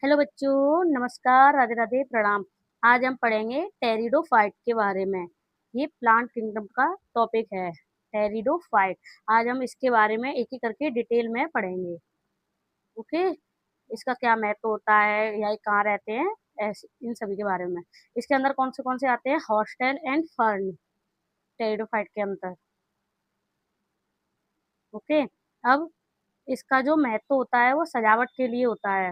Hello बच्चों, नमस्कार, राधे राधे, प्रणाम। आज हम पढ़ेंगे टेरिडोफाइट के बारे में। ये प्लांट किंगडम का टॉपिक है, टेरिडोफाइट। आज हम इसके बारे में एक एक करके डिटेल में पढ़ेंगे। ओके, इसका क्या महत्व होता है या ये कहाँ रहते हैं, ऐसे इन सभी के बारे में। इसके अंदर कौन से आते हैं? हॉस्टेल एंड फर्न, टेरिडोफाइट के अंदर। ओके, अब इसका जो महत्व होता है वो सजावट के लिए होता है।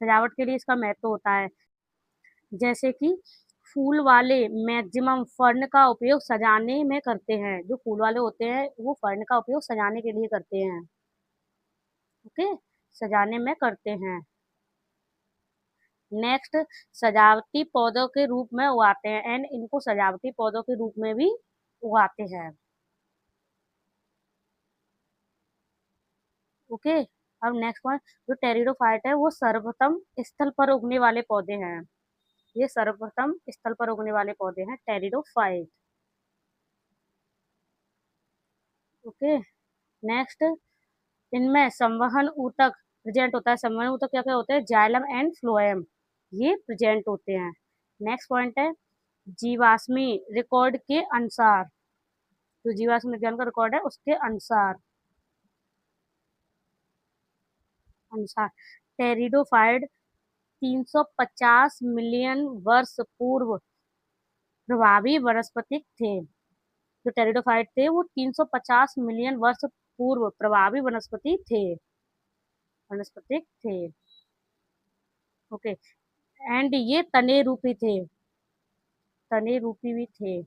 सजावट के लिए इसका महत्व होता है, जैसे कि फूल वाले मैक्सिमम फर्न का उपयोग सजाने में करते हैं। जो फूल वाले होते हैं वो फर्न का उपयोग सजाने के लिए करते हैं। ओके, सजाने में करते हैं। नेक्स्ट, सजावटी पौधों के रूप में उगाते हैं एंड इनको सजावटी पौधों के रूप में भी उगाते हैं। ओके, अब नेक्स्ट पॉइंट, जो टेरिडोफाइट है वो सर्वप्रथम स्थल पर उगने वाले पौधे हैं। ये सर्वप्रथम स्थल पर उगने वाले पौधे हैं, टेरिडोफाइट। ओके, नेक्स्ट, इनमें संवहन ऊतक प्रेजेंट होता है। संवहन ऊतक क्या क्या होते हैं? जाइलम एंड फ्लोएम, ये प्रेजेंट होते हैं। नेक्स्ट पॉइंट है, जीवाश्मी रिकॉर्ड के अनुसार, जो जीवाश्म विज्ञान का रिकॉर्ड है उसके अनुसार अनुसार टेरिडोफाइट 350 मिलियन वर्ष पूर्व प्रभावी वनस्पतिक थे। जो टेरिडोफाइट थे वो 350 मिलियन वर्ष पूर्व प्रभावी वनस्पतिक थे। ओके, एंड ये तने रूपी थे, तने रूपी भी थे।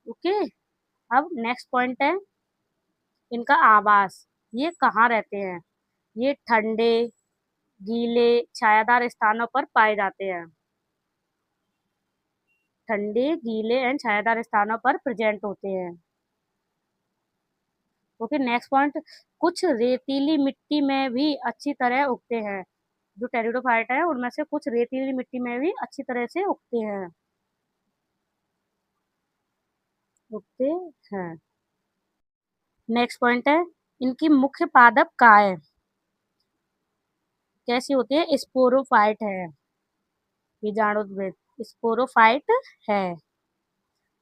ओके, अब नेक्स्ट पॉइंट है इनका आवास। ये कहाँ रहते हैं? ये ठंडे, गीले, छायादार स्थानों पर पाए जाते हैं। ठंडे, गीले एंड छायादार स्थानों पर प्रेजेंट होते हैं। ओके, नेक्स्ट पॉइंट, कुछ रेतीली मिट्टी में भी अच्छी तरह उगते हैं। जो टेरिडोफाइट है उनमें से कुछ रेतीली मिट्टी में भी अच्छी तरह से उगते हैं। नेक्स्ट पॉइंट है, इनकी मुख्य पादप काय कैसी होती है? स्पोरोफाइट है, बीजाणुद्विद स्पोरोफाइट है।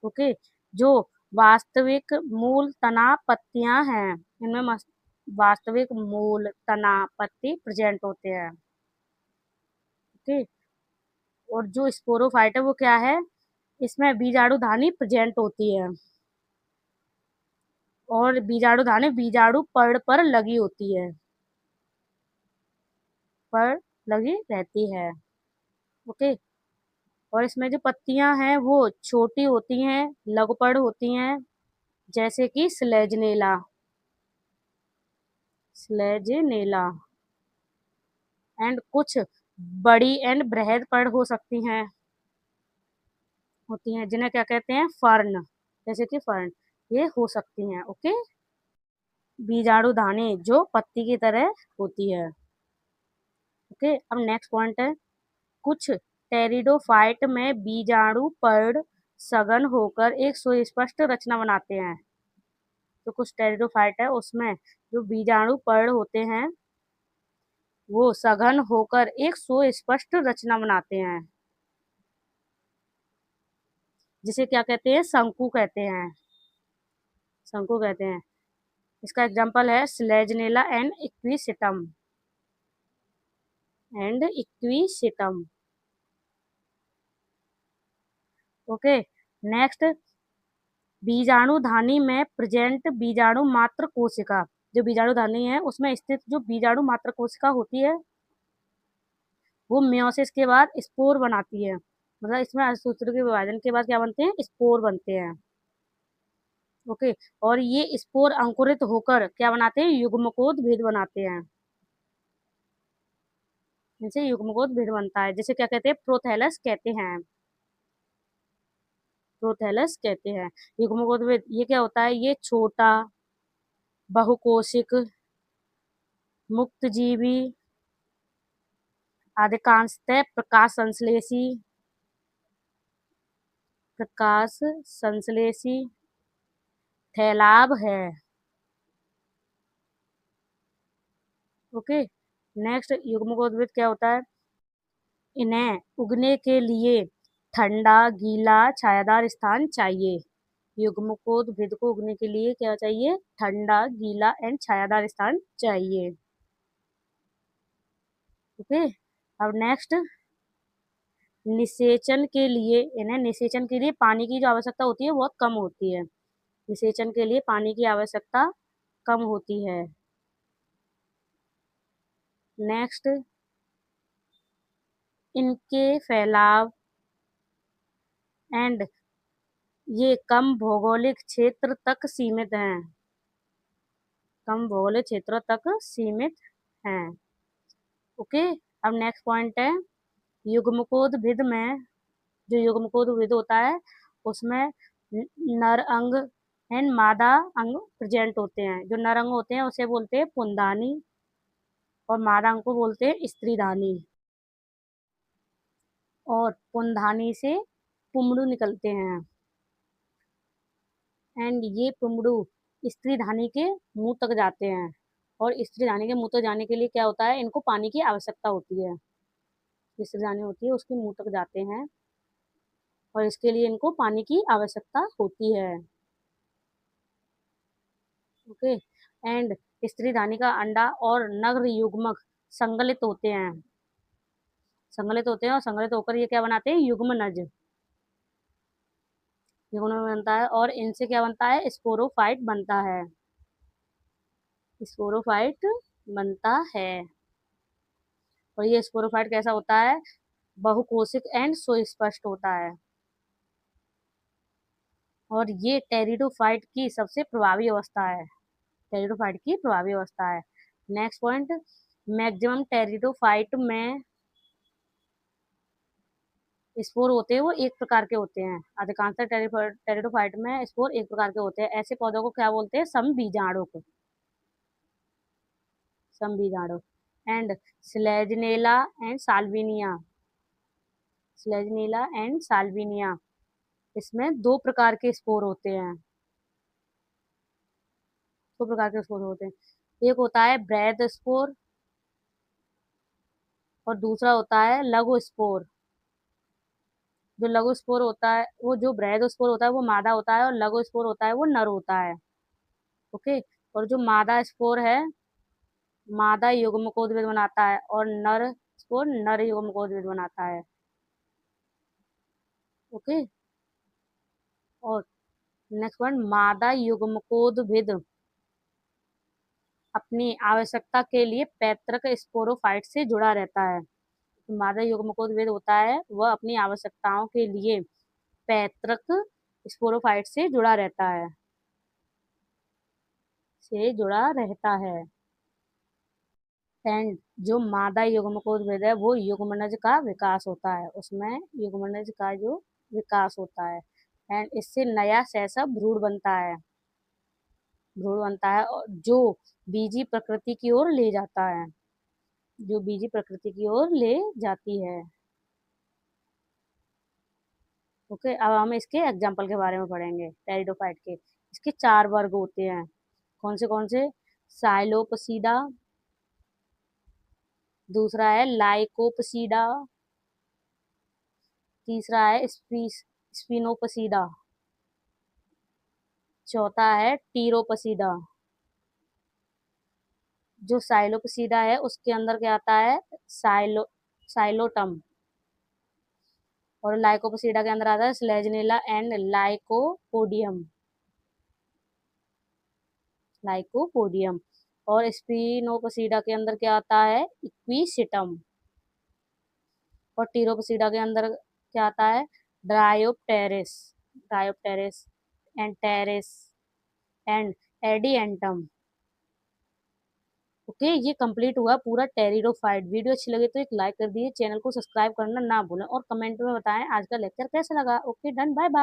ओके, जो वास्तविक मूल तना पत्तियां हैं, इनमें वास्तविक मूल तना पत्ती प्रेजेंट होते हैं। ओके, और जो स्पोरोफाइट है वो क्या है? इसमें बीजाणुधानी प्रेजेंट होती है और बीजाणुधानी बीजाणु पर्ण पर लगी होती है, पर लगी रहती है। ओके, और इसमें जो पत्तियां हैं वो छोटी होती हैं, लघुपर्ण होती हैं, जैसे कि स्लेजनेला एंड कुछ बड़ी एंड बृहद पर्ण हो सकती हैं, होती हैं, जिन्हें क्या कहते हैं? फर्न, जैसे कि फर्न ये हो सकती हैं। ओके, बीजाणुधानी जो पत्ती की तरह होती है। ओके, अब नेक्स्ट पॉइंट है, कुछ टेरिडोफाइट में बीजाणु पर्ण सघन होकर एक सुस्पष्ट रचना बनाते हैं। तो कुछ टेरिडोफाइट है उसमें जो बीजाणु पर्ण होते हैं वो सघन होकर एक सुस्पष्ट रचना बनाते हैं, जिसे क्या कहते हैं? शंकु कहते हैं, शंकु कहते हैं। इसका एग्जांपल है स्लेजनेला एंड इक्विसिटम। ओके, नेक्स्ट, बीजाणुधानी में प्रेजेंट बीजाणु मात्र कोशिका। जो बीजाणुधानी है उसमें स्थित जो बीजाणु मात्र कोशिका होती है वो मेयोसिस के बाद स्पोर बनाती है। मतलब इसमें सूत्र के विभाजन के बाद क्या बनते हैं? स्पोर बनते हैं। ओके, और ये स्पोर अंकुरित होकर क्या बनाते हैं? युग्मकोद्भिद बनाते हैं। इनसे युग्मकोद्भिद बनता है, जिसे क्या कहते हैं? प्रोथैलस कहते हैं। युग्मकोद्भिद ये क्या होता है? ये छोटा, बहुकोशिक, मुक्तजीवी, अधिकांशतः प्रकाश संश्लेषी थैलाब है। ओके, नेक्स्ट युग्मकोद्भिद क्या होता है? इन्हें उगने के लिए ठंडा, गीला, छायादार स्थान चाहिए। युग्मकोद्भिद को उगने के लिए क्या चाहिए? ठंडा, गीला एंड छायादार स्थान चाहिए। ओके, अब नेक्स्ट निषेचन के लिए इन्हें निषेचन के लिए पानी की जो आवश्यकता होती है बहुत कम होती है। निषेचन के लिए पानी की आवश्यकता कम होती है। नेक्स्ट इनके फैलाव एंड ये कम भौगोलिक क्षेत्र तक सीमित हैं। कम भौगोलिक क्षेत्रों तक सीमित हैं। ओके, अब नेक्स्ट पॉइंट है युग्मकोद्भिद में जो युग्मकोद्भिद होता है उसमें नर अंग एंड मादा अंग प्रेजेंट होते हैं। जो नर अंग होते हैं उसे बोलते हैं पुंधानी और मादा अंग को बोलते हैं स्त्रीधानी। और पुंधानी से पुमड़ू निकलते हैं एंड ये पुमड़ू स्त्रीधानी के मुंह तक जाते हैं। और स्त्रीधानी के मुंह तक जाने के लिए क्या होता है? इनको पानी की आवश्यकता होती है। स्त्रीधानी होती है उसके मुंह तक जाते हैं और इसके लिए इनको पानी की आवश्यकता होती है। ओके, एंड स्त्रीधानी का अंडा और नर युग्मक संगलित होते हैं। संगलित होते हैं और संगलित होकर ये क्या बनाते हैं? युग्मनज। युग्मनज बनता है और इनसे क्या बनता है? स्पोरोफाइट बनता है। स्पोरोफाइट बनता है। और ये स्पोरोफाइट कैसा होता है? बहुकोशिक एंड सुस्पष्ट होता है। और ये टेरिडोफाइट की सबसे प्रभावी अवस्था है। टेरिडोफाइट की प्रभावी अवस्था है। नेक्स्ट पॉइंट, मैक्सिमम टेरिडोफाइट में स्पोर होते हैं वो एक प्रकार के होते हैं। अधिकांशतः टेरिडोफाइट में स्पोर एक प्रकार के होते हैं। ऐसे पौधों को क्या बोलते हैं? समबीजाणु। समबीजाणु and Selaginella and Salvinia. Selaginella and Salvinia इसमें दो प्रकार के स्पोर होते हैं। दो प्रकार के स्पोर होते हैं। एक होता है ब्रैड स्पोर और दूसरा होता है लघु स्पोर। जो लघु स्पोर होता है वो जो ब्रैड स्पोर होता है वो मादा होता है और लघु स्पोर होता है वो नर होता है। ओके, और जो मादा स्पोर है मादा युग्मकोद्भिद बनाता है और नर स्पोर नर युग्मकोद्भिद बनाता है। ओके, और नेक्स्ट वन, मादा युग्मकोद्भिद अपनी आवश्यकता के लिए पैतृक स्पोरोफाइट से जुड़ा रहता है। तो मादा युग्मकोद्भिद होता है वह अपनी आवश्यकताओं के लिए पैतृक स्पोरोफाइट से जुड़ा रहता है। एंड जो मादा युग्मकोद्भिद है वो युग्मनज का विकास होता है। उसमें युग्मनज का जो विकास होता है एंड इससे नया सहसब भ्रूण बनता है। भ्रूण बनता है और जो बीजी प्रकृति की ओर ले जाता है। जो बीजी प्रकृति की ओर ले जाती है। ओके, अब हम इसके एग्जाम्पल के बारे में पढ़ेंगे टेरिडोफाइट के। इसके 4 वर्ग होते हैं। कौन से? साइलोपसीडा, दूसरा है लाइकोपसीडा, तीसरा है स्पिनोपसीडा, चौथा है टीरोपसीडा। जो साइलोपसीडा है उसके अंदर क्या आता है? साइलोटम। और लाइकोपसीडा के अंदर आता है स्लेजनेला एंड लाइकोपोडियम। और स्पिनोपसीडा के अंदर क्या आता है? इक्विसिटम। और टीरोपसीडा के अंदर क्या आता है? Dryopteris and Pteris and Adiantum. Okay, ये कंप्लीट हुआ पूरा टेरिडोफाइट। वीडियो अच्छी लगे तो एक लाइक कर दिए, चैनल को सब्सक्राइब करना ना भूलें और कमेंट में बताएं आज का लेक्चर कैसा लगा। Okay done, bye bye.